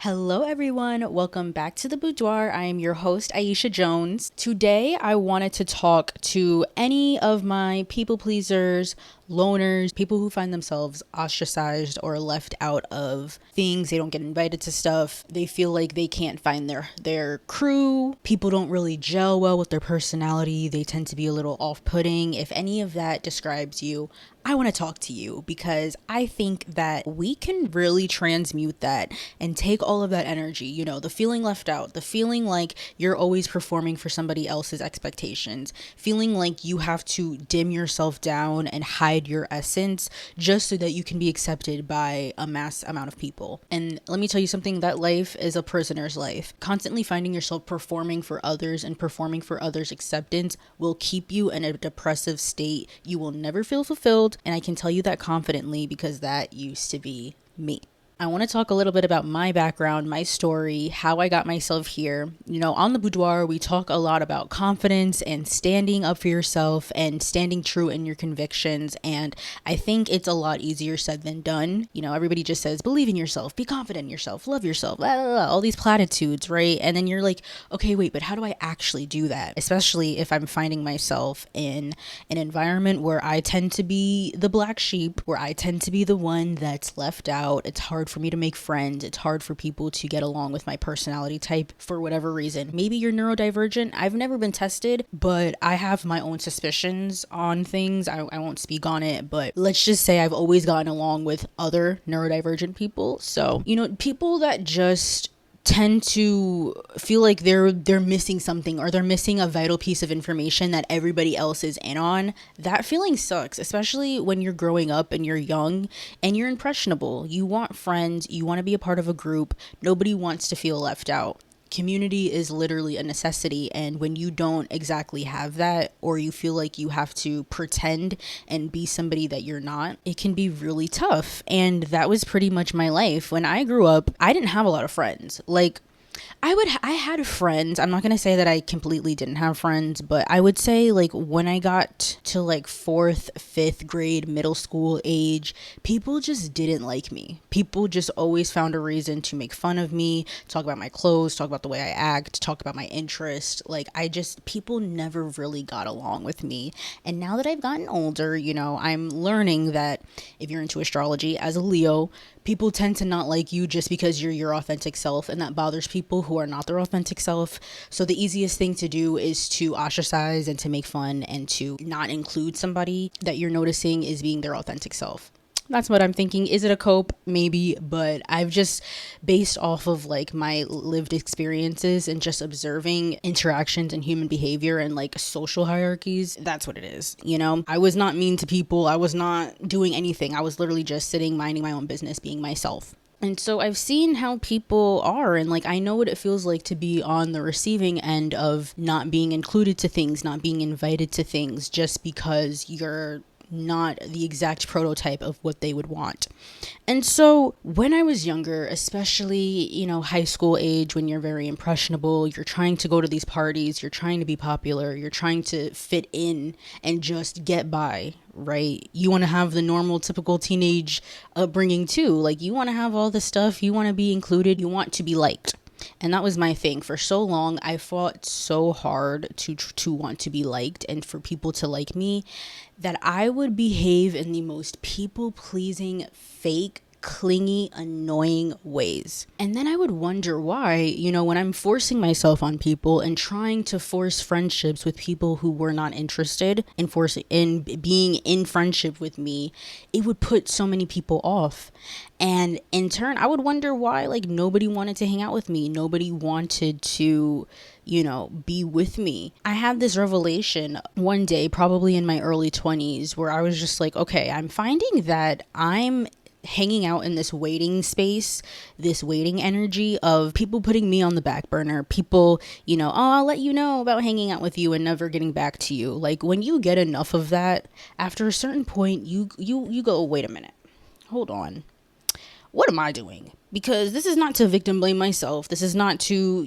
Hello, everyone. Welcome back to the Boudoir. I am your host, Aisha Jones. Today, I wanted to talk to any of my people pleasers, loners, people who find themselves ostracized or left out of things. They don't get invited to stuff. They feel like they can't find their crew. People don't really gel well with their personality. They tend to be a little off-putting. If any of that describes you, I want to talk to you because I think that we can really transmute that and take all of that energy, the feeling left out, the feeling like you're always performing for somebody else's expectations, feeling like you have to dim yourself down and hide your essence just so that you can be accepted by a mass amount of people. And let me tell you something, that life is a prisoner's life. Constantly finding yourself performing for others and performing for others' acceptance will keep you in a depressive state. You will never feel fulfilled. And I can tell you that confidently because that used to be me. I want to talk a little bit about my background, my story, how I got myself here. On the Boudoir, we talk a lot about confidence and standing up for yourself and standing true in your convictions. And I think it's a lot easier said than done. Everybody just says, believe in yourself, be confident in yourself, love yourself, blah, blah, blah, all these platitudes, right? And then you're like, okay, wait, but how do I actually do that? Especially if I'm finding myself in an environment where I tend to be the black sheep, where I tend to be the one that's left out. It's hard for me to make friends. It's hard for people to get along with my personality type for whatever reason. Maybe you're neurodivergent. I've never been tested, but I have my own suspicions on things. I won't speak on it, but let's just say I've always gotten along with other neurodivergent people. So, people that just tend to feel like they're missing something or they're missing a vital piece of information that everybody else is in on. That feeling sucks, especially when you're growing up and you're young and you're impressionable. You want friends, you want to be a part of a group. Nobody wants to feel left out. Community is literally a necessity, and when you don't exactly have that, or you feel like you have to pretend and be somebody that you're not, it can be really tough. And that was pretty much my life. When I grew up, I didn't have a lot of friends. I had friends. I'm not going to say that I completely didn't have friends, but I would say when I got to 4th, 5th grade, middle school age, people just didn't like me. People just always found a reason to make fun of me, talk about my clothes, talk about the way I act, talk about my interest. People never really got along with me. And now that I've gotten older, I'm learning that if you're into astrology as a Leo, people tend to not like you just because you're your authentic self, and that bothers people who are not their authentic self. So the easiest thing to do is to ostracize and to make fun and to not include somebody that you're noticing is being their authentic self. That's what I'm thinking. Is it a cope? Maybe, but I've just based off of my lived experiences and just observing interactions and human behavior and social hierarchies. That's what it is. I was not mean to people. I was not doing anything. I was literally just sitting, minding my own business, being myself. And so I've seen how people are, and I know what it feels like to be on the receiving end of not being included to things, not being invited to things just because you're not the exact prototype of what they would want. And so when I was younger, especially, high school age, when you're very impressionable, you're trying to go to these parties, you're trying to be popular, you're trying to fit in and just get by, right? You want to have the normal, typical teenage upbringing too. You want to have all the stuff, you want to be included, you want to be liked. And that was my thing. For so long, I fought so hard to want to be liked and for people to like me that I would behave in the most people-pleasing, fake, clingy, annoying ways. And then I would wonder why, when I'm forcing myself on people and trying to force friendships with people who were not interested in being in friendship with me, it would put so many people off. And in turn, I would wonder why nobody wanted to hang out with me. Nobody wanted to be with me. I had this revelation one day, probably in my early 20s, where I was just okay, I'm finding that I'm hanging out in this waiting space, this waiting energy of people putting me on the back burner, people, oh, I'll let you know about hanging out with you and never getting back to you. When you get enough of that, after a certain point, you go, wait a minute, hold on. What am I doing? Because this is not to victim blame myself. This is not to,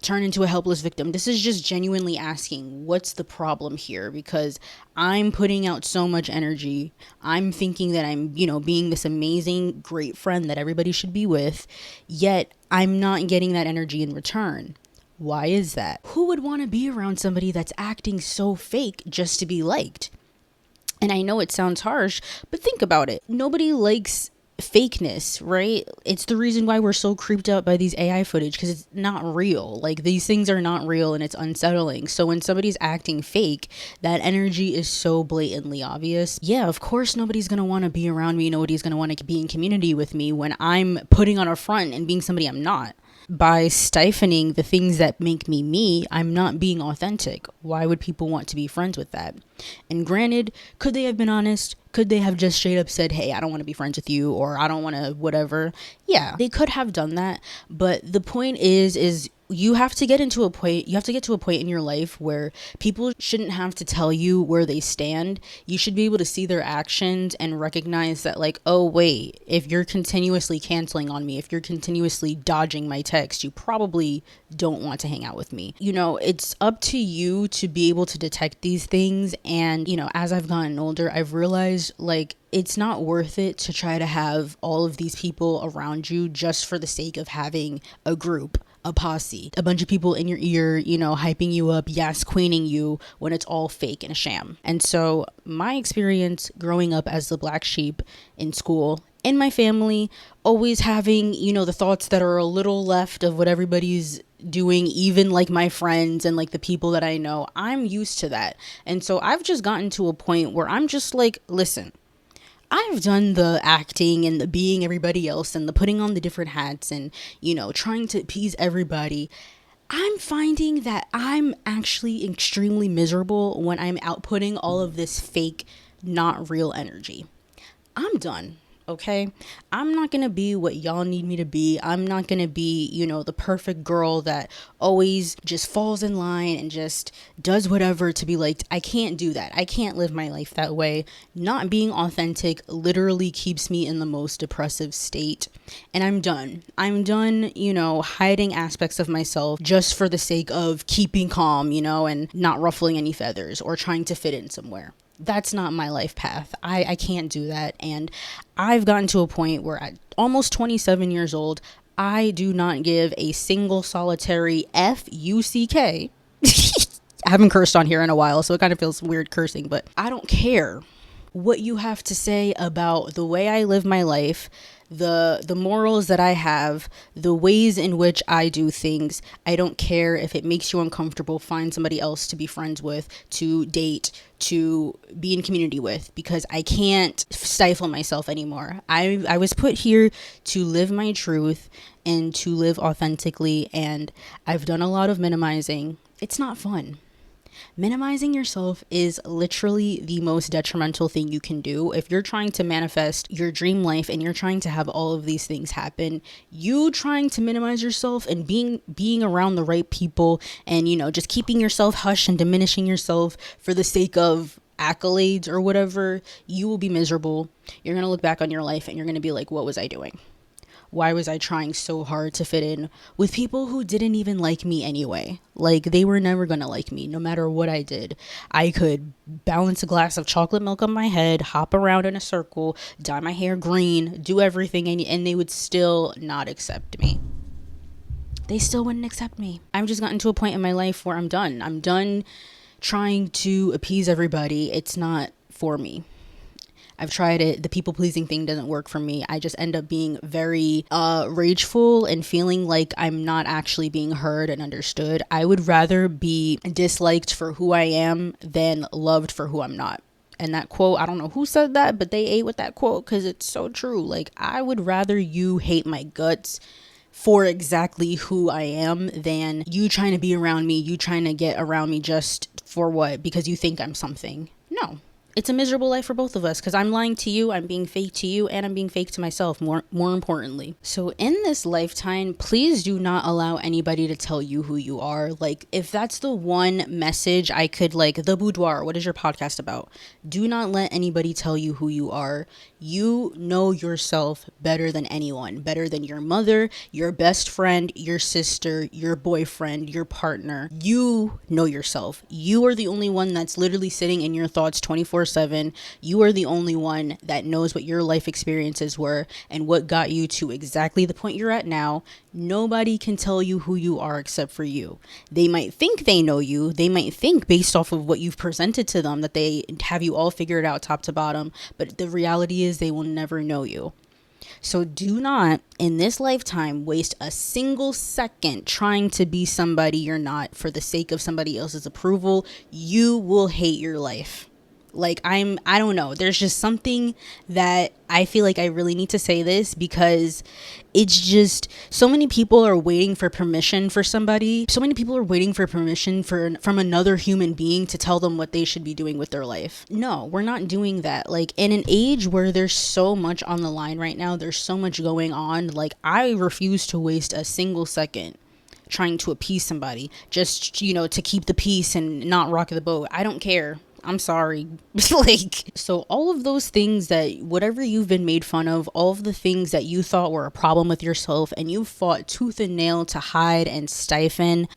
turn into a helpless victim. This is just genuinely asking, what's the problem here? Because I'm putting out so much energy. I'm thinking that I'm, being this amazing, great friend that everybody should be with, yet I'm not getting that energy in return. Why is that? Who would want to be around somebody that's acting so fake just to be liked? And I know it sounds harsh, but think about it. Nobody likes fakeness, right? It's the reason why we're so creeped out by these AI footage, because it's not real. Like, these things are not real, and it's unsettling. So when somebody's acting fake, that energy is so blatantly obvious. Yeah, of course nobody's gonna want to be around me. Nobody's gonna want to be in community with me when I'm putting on a front and being somebody I'm not. By stifling the things that make me me, I'm not being authentic. Why would people want to be friends with that? And granted, could they have been honest? Could they have just straight up said, hey, I don't want to be friends with you, or I don't want to whatever? Yeah, they could have done that. But the point is you have to get to a point in your life where people shouldn't have to tell you where they stand. You should be able to see their actions and recognize that, like, oh wait, if you're continuously canceling on me, if you're continuously dodging my text, you probably don't want to hang out with me. It's up to you to be able to detect these things. And as I've gotten older, I've realized, like, it's not worth it to try to have all of these people around you just for the sake of having a group, a posse, a bunch of people in your ear, hyping you up, yes, queening you, when it's all fake and a sham. And so my experience growing up as the black sheep in school, in my family, always having, the thoughts that are a little left of what everybody's doing, even like my friends and like the people that I know, I'm used to that. And so I've just gotten to a point where I'm just like, listen, I've done the acting and the being everybody else and the putting on the different hats and, trying to appease everybody. I'm finding that I'm actually extremely miserable when I'm outputting all of this fake, not real energy. I'm done. Okay, I'm not gonna be what y'all need me to be. I'm not gonna be, the perfect girl that always just falls in line and just does whatever to be liked. I can't do that. I can't live my life that way. Not being authentic literally keeps me in the most depressive state. And I'm done. Hiding aspects of myself just for the sake of keeping calm, and not ruffling any feathers or trying to fit in somewhere. That's not my life path. I can't do that. And I've gotten to a point where at almost 27 years old, I do not give a single solitary F-U-C-K. I haven't cursed on here in a while, so it kind of feels weird cursing, but I don't care what you have to say about the way I live my life, the morals that I have, the ways in which I do things. I don't care if it makes you uncomfortable. Find somebody else to be friends with, to date, to be in community with, because I can't stifle myself anymore. I was put here to live my truth and to live authentically, and I've done a lot of minimizing. It's not fun. Minimizing yourself is literally the most detrimental thing you can do. If you're trying to manifest your dream life and you're trying to have all of these things happen, you trying to minimize yourself and being around the right people and, just keeping yourself hush and diminishing yourself for the sake of accolades or whatever, you will be miserable. You're going to look back on your life and you're going to be like, what was I doing? Why was I trying so hard to fit in with people who didn't even like me anyway? Like, they were never gonna like me, no matter what I did. I could balance a glass of chocolate milk on my head, hop around in a circle, dye my hair green, do everything, and they would still not accept me. They still wouldn't accept me. I've just gotten to a point in my life where I'm done. I'm done trying to appease everybody. It's not for me. I've tried it. The people pleasing thing doesn't work for me. I just end up being very rageful and feeling like I'm not actually being heard and understood. I would rather be disliked for who I am than loved for who I'm not. And that quote, I don't know who said that, but they ate with that quote because it's so true. Like, I would rather you hate my guts for exactly who I am than you trying to be around me, you trying to get around me just for what? Because you think I'm something. No. it's a miserable life for both of us because I'm lying to you, I'm being fake to you, and I'm being fake to myself, more importantly. So in this lifetime, please do not allow anybody to tell you who you are. Like, if that's the one message I could, like, the Boudoir, what is your podcast about? Do not let anybody tell you who you are. You know yourself better than anyone, better than your mother, your best friend, your sister, your boyfriend, your partner. You know yourself. You are the only one that's literally sitting in your thoughts 24/7. You are the only one that knows what your life experiences were and what got you to exactly the point you're at now. Nobody can tell you who you are except for you. They might think they know you. They might think based off of what you've presented to them that they have you all figured out top to bottom. But the reality is they will never know you. So do not, in this lifetime, waste a single second trying to be somebody you're not for the sake of somebody else's approval. You will hate your life. Like, I don't know. There's just something that I feel like I really need to say this because it's just so many people are waiting for permission for somebody. So many people are waiting for permission from another human being to tell them what they should be doing with their life. No, we're not doing that. Like, in an age where there's so much on the line right now, there's so much going on. Like, I refuse to waste a single second trying to appease somebody just, to keep the peace and not rock the boat. I don't care. I'm sorry. Like, so all of those things that whatever you've been made fun of, all of the things that you thought were a problem with yourself and you fought tooth and nail to hide and stifle,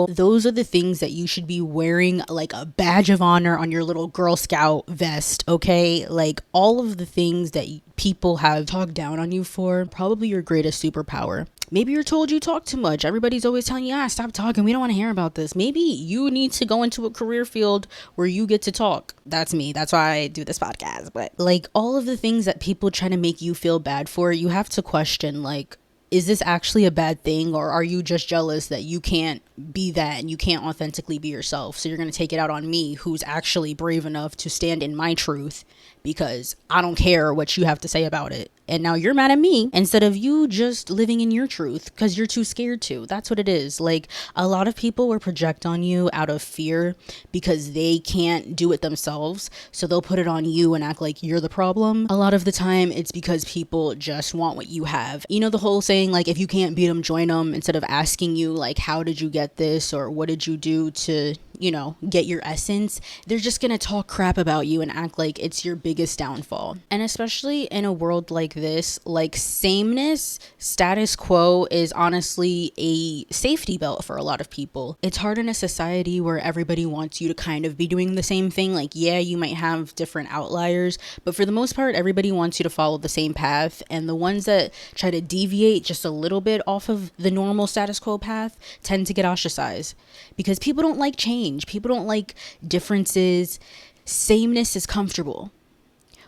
those are the things that you should be wearing like a badge of honor on your little Girl Scout vest, okay? Like, all of the things that people have talked down on you for, probably your greatest superpower. Maybe you're told you talk too much. Everybody's always telling you, stop talking. We don't want to hear about this. Maybe you need to go into a career field where you get to talk. That's me. That's why I do this podcast. But like, all of the things that people try to make you feel bad for, you have to question, like, is this actually a bad thing, or are you just jealous that you can't be that and you can't authentically be yourself? So you're going to take it out on me, who's actually brave enough to stand in my truth because I don't care what you have to say about it. And now you're mad at me instead of you just living in your truth because you're too scared to. That's what it is. Like, a lot of people will project on you out of fear because they can't do it themselves. So they'll put it on you and act like you're the problem. A lot of the time it's because people just want what you have. You know, the whole saying, like, if you can't beat them, join them, instead of asking you, like, how did you get this or what did you do to, get your essence. They're just gonna talk crap about you and act like it's your biggest downfall. And especially in a world like this, like, sameness, status quo is honestly a safety belt for a lot of people. It's hard in a society where everybody wants you to kind of be doing the same thing. Like, yeah, you might have different outliers, but for the most part, everybody wants you to follow the same path. And the ones that try to deviate just a little bit off of the normal status quo path tend to get ostracized because people don't like change. People don't like differences. Sameness is comfortable.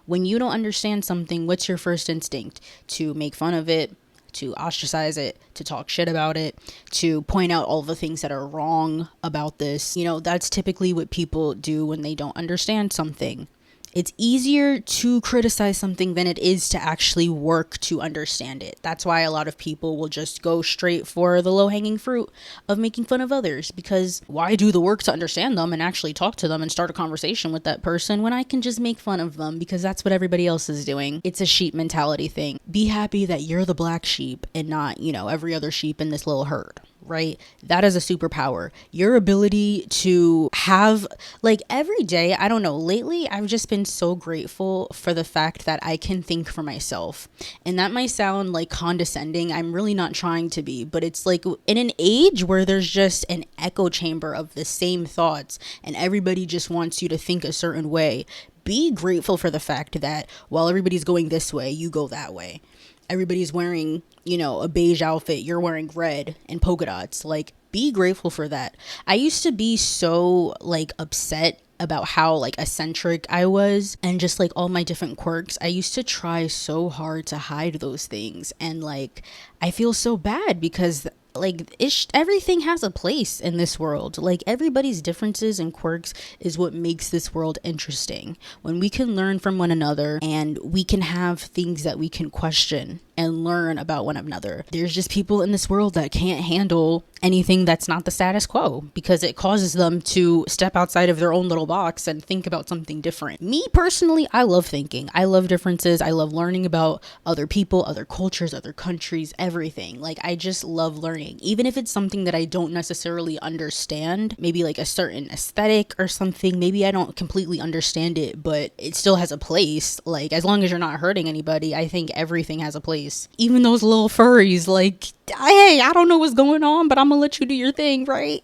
When you don't understand something, what's your first instinct? To make fun of it, to ostracize it, to talk shit about it, to point out all the things that are wrong about this. That's typically what people do when they don't understand something. It's easier to criticize something than it is to actually work to understand it. That's why a lot of people will just go straight for the low-hanging fruit of making fun of others, because why do the work to understand them and actually talk to them and start a conversation with that person when I can just make fun of them because that's what everybody else is doing? It's a sheep mentality thing. Be happy that you're the black sheep and not, every other sheep in this little herd. Right? That is a superpower. Your ability to have, like, every day, I don't know, lately I've just been so grateful for the fact that I can think for myself. And that might sound like condescending. I'm really not trying to be, but it's like in an age where there's just an echo chamber of the same thoughts and everybody just wants you to think a certain way. Be grateful for the fact that while everybody's going this way, you go that way. Everybody's wearing, a beige outfit. You're wearing red and polka dots. Like, be grateful for that. I used to be so, like, upset about how, like, eccentric I was and just, like, all my different quirks. I used to try so hard to hide those things. And, like, I feel so bad because Like, everything has a place in this world. Like, everybody's differences and quirks is what makes this world interesting. When we can learn from one another and we can have things that we can question and learn about one another. There's just people in this world that can't handle anything that's not the status quo because it causes them to step outside of their own little box and think about something different. Me personally, I love thinking. I love differences. I love learning about other people, other cultures, other countries, everything. Like, I just love learning. Even if it's something that I don't necessarily understand, maybe like a certain aesthetic or something, maybe I don't completely understand it, but it still has a place. Like, as long as you're not hurting anybody, I think everything has a place. Even those little furries, like, hey, I don't know what's going on, but I'm gonna let you do your thing, right?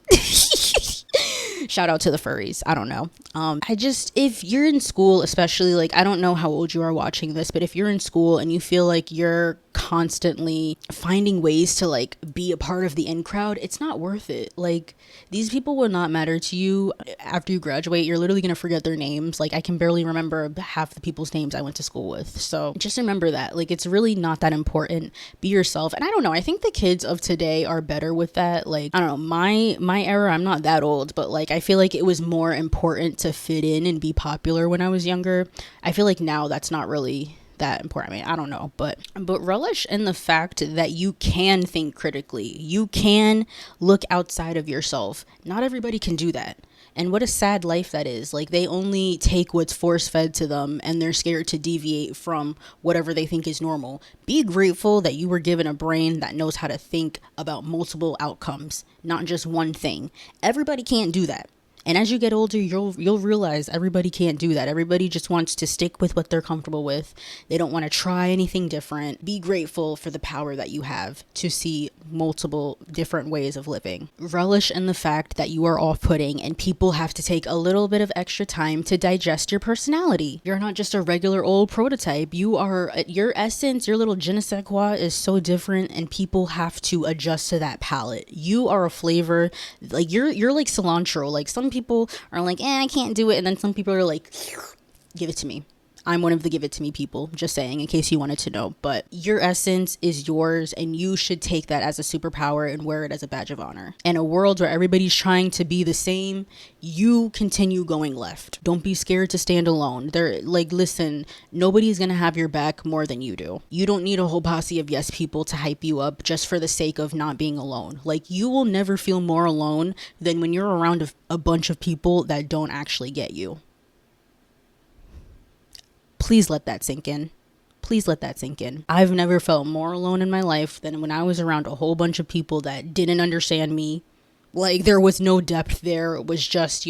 Shout out to the furries. I don't know. If you're in school, especially, like, I don't know how old you are watching this, but if you're in school and you feel like you're constantly finding ways to, like, be a part of the in crowd, it's not worth it. Like, these people will not matter to you after you graduate. You're literally gonna forget their names. Like, I can barely remember half the people's names I went to school with. So just remember that. Like, it's really not that important. Be yourself. And I don't know, I think the kids of today are better with that. Like, I don't know, my era, I'm not that old, but like, I feel like it was more important to fit in and be popular when I was younger. I feel like now that's not really that important. I mean, I don't know, but relish in the fact that you can think critically. You can look outside of yourself. Not everybody can do that. And what a sad life that is. Like, they only take what's force fed to them and they're scared to deviate from whatever they think is normal. Be grateful that you were given a brain that knows how to think about multiple outcomes, not just one thing. Everybody can't do that. And as you get older, you'll realize everybody can't do that. Everybody just wants to stick with what they're comfortable with. They don't want to try anything different. Be grateful for the power that you have to see multiple different ways of living. Relish in the fact that you are off-putting and people have to take a little bit of extra time to digest your personality. You're not just a regular old prototype. You are, your essence, your little je ne sais quoi is so different and people have to adjust to that palate. You are a flavor. Like, you're like cilantro. Like, some people are like, I can't do it. And then some people are like, give it to me. I'm one of the give it to me people, just saying, in case you wanted to know. But your essence is yours and you should take that as a superpower and wear it as a badge of honor. In a world where everybody's trying to be the same, you continue going left. Don't be scared to stand alone. Listen, nobody's gonna have your back more than you do. You don't need a whole posse of yes people to hype you up just for the sake of not being alone. Like, you will never feel more alone than when you're around a bunch of people that don't actually get you. Please let that sink in. Please let that sink in. I've never felt more alone in my life than when I was around a whole bunch of people that didn't understand me. Like, there was no depth there. It was just,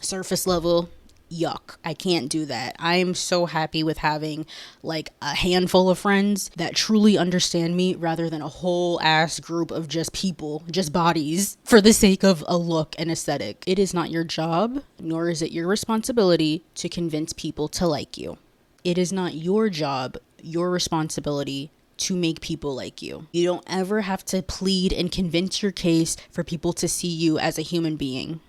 surface level. Yuck. I can't do that. I am so happy with having like a handful of friends that truly understand me rather than a whole ass group of just people, just bodies for the sake of a look and aesthetic. It is not your job, nor is it your responsibility to convince people to like you. It is not your job, your responsibility to make people like you. You don't ever have to plead and convince your case for people to see you as a human being.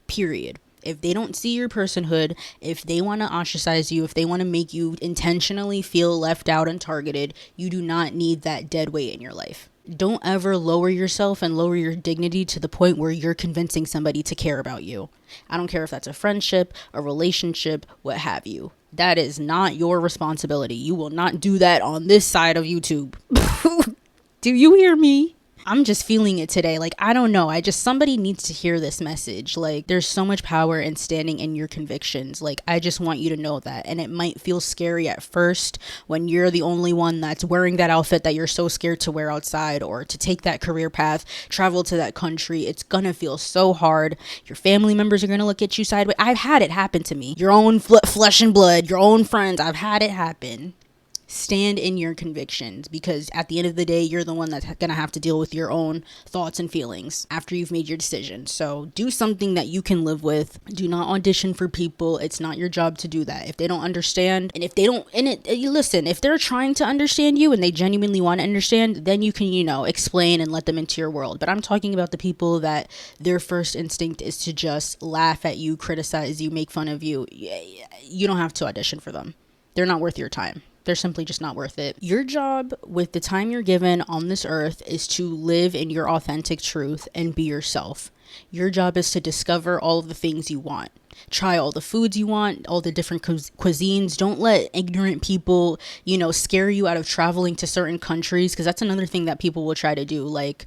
Period. If they don't see your personhood, if they want to ostracize you, if they want to make you intentionally feel left out and targeted, you do not need that dead weight in your life. Don't ever lower yourself and lower your dignity to the point where you're convincing somebody to care about you. I don't care if that's a friendship, a relationship, what have you. That is not your responsibility. You will not do that on this side of YouTube. Do you hear me? I'm just feeling it today. Like, I don't know. Somebody needs to hear this message. Like, there's so much power in standing in your convictions. Like, I just want you to know that. And it might feel scary at first when you're the only one that's wearing that outfit that you're so scared to wear outside or to take that career path, travel to that country. It's gonna feel so hard. Your family members are gonna look at you sideways. I've had it happen to me. Your own flesh and blood, your own friends. I've had it happen. Stand in your convictions, because at the end of the day, you're the one that's going to have to deal with your own thoughts and feelings after you've made your decision. So do something that you can live with. Do not audition for people. It's not your job to do that. If they don't understand, and if they don't, listen, if they're trying to understand you and they genuinely want to understand, then you can, explain and let them into your world. But I'm talking about the people that their first instinct is to just laugh at you, criticize you, make fun of you. You don't have to audition for them. They're not worth your time. They're simply just not worth it. Your job with the time you're given on this earth is to live in your authentic truth and be yourself. Your job is to discover all of the things you want. Try all the foods you want, all the different cuisines. Don't let ignorant people, scare you out of traveling to certain countries, because that's another thing that people will try to do. Like,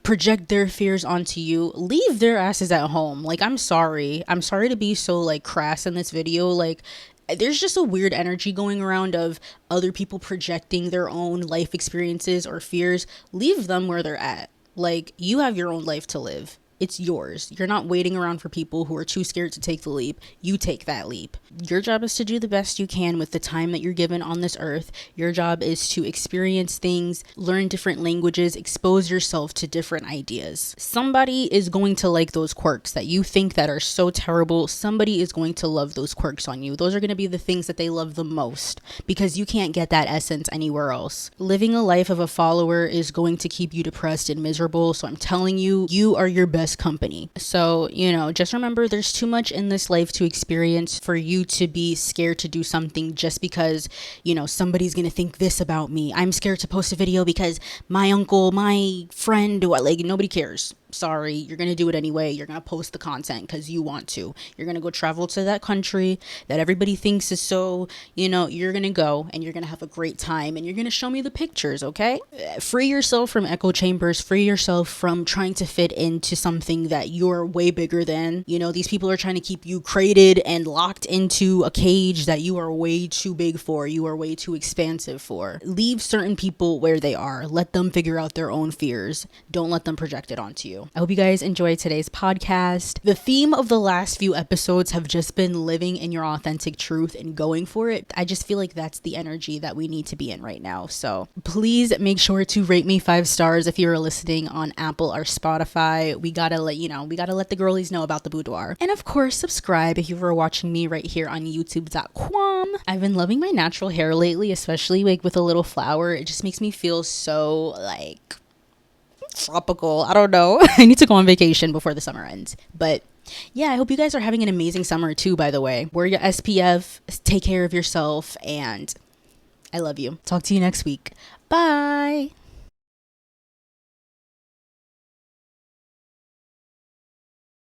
project their fears onto you. Leave their asses at home. Like, I'm sorry to be so like crass in this video. Like, there's just a weird energy going around of other people projecting their own life experiences or fears. Leave them where they're at. Like, you have your own life to live. It's yours. You're not waiting around for people who are too scared to take the leap. You take that leap. Your job is to do the best you can with the time that you're given on this earth. Your job is to experience things, learn different languages, expose yourself to different ideas. Somebody is going to like those quirks that you think that are so terrible. Somebody is going to love those quirks on you. Those are going to be the things that they love the most, because you can't get that essence anywhere else. Living a life of a follower is going to keep you depressed and miserable. So I'm telling you, you are your best company. So, just remember, there's too much in this life to experience for you to be scared to do something just because, somebody's gonna think this about me. I'm scared to post a video because my uncle, my friend, nobody cares. Sorry, you're gonna do it anyway. You're gonna post the content because you want to. You're gonna go travel to that country that everybody thinks is so, you're gonna go and you're gonna have a great time and you're gonna show me the pictures, okay? Free yourself from echo chambers. Free yourself from trying to fit into something that you're way bigger than. These people are trying to keep you crated and locked into a cage that you are way too big for. You are way too expansive for. Leave certain people where they are. Let them figure out their own fears. Don't let them project it onto you. I hope you guys enjoyed today's podcast. The theme of the last few episodes have just been living in your authentic truth and going for it. I just feel like that's the energy that we need to be in right now. So please make sure to rate me 5 stars if you're listening on Apple or Spotify. We gotta let the girlies know about the Boudoir. And of course, subscribe if you were watching me right here on youtube.com. I've been loving my natural hair lately, especially like with a little flower. It just makes me feel so like tropical. I don't know. I need to go on vacation before the summer ends. But yeah, I hope you guys are having an amazing summer too, by the way. Wear your SPF, take care of yourself, and I love you. Talk to you next week. Bye.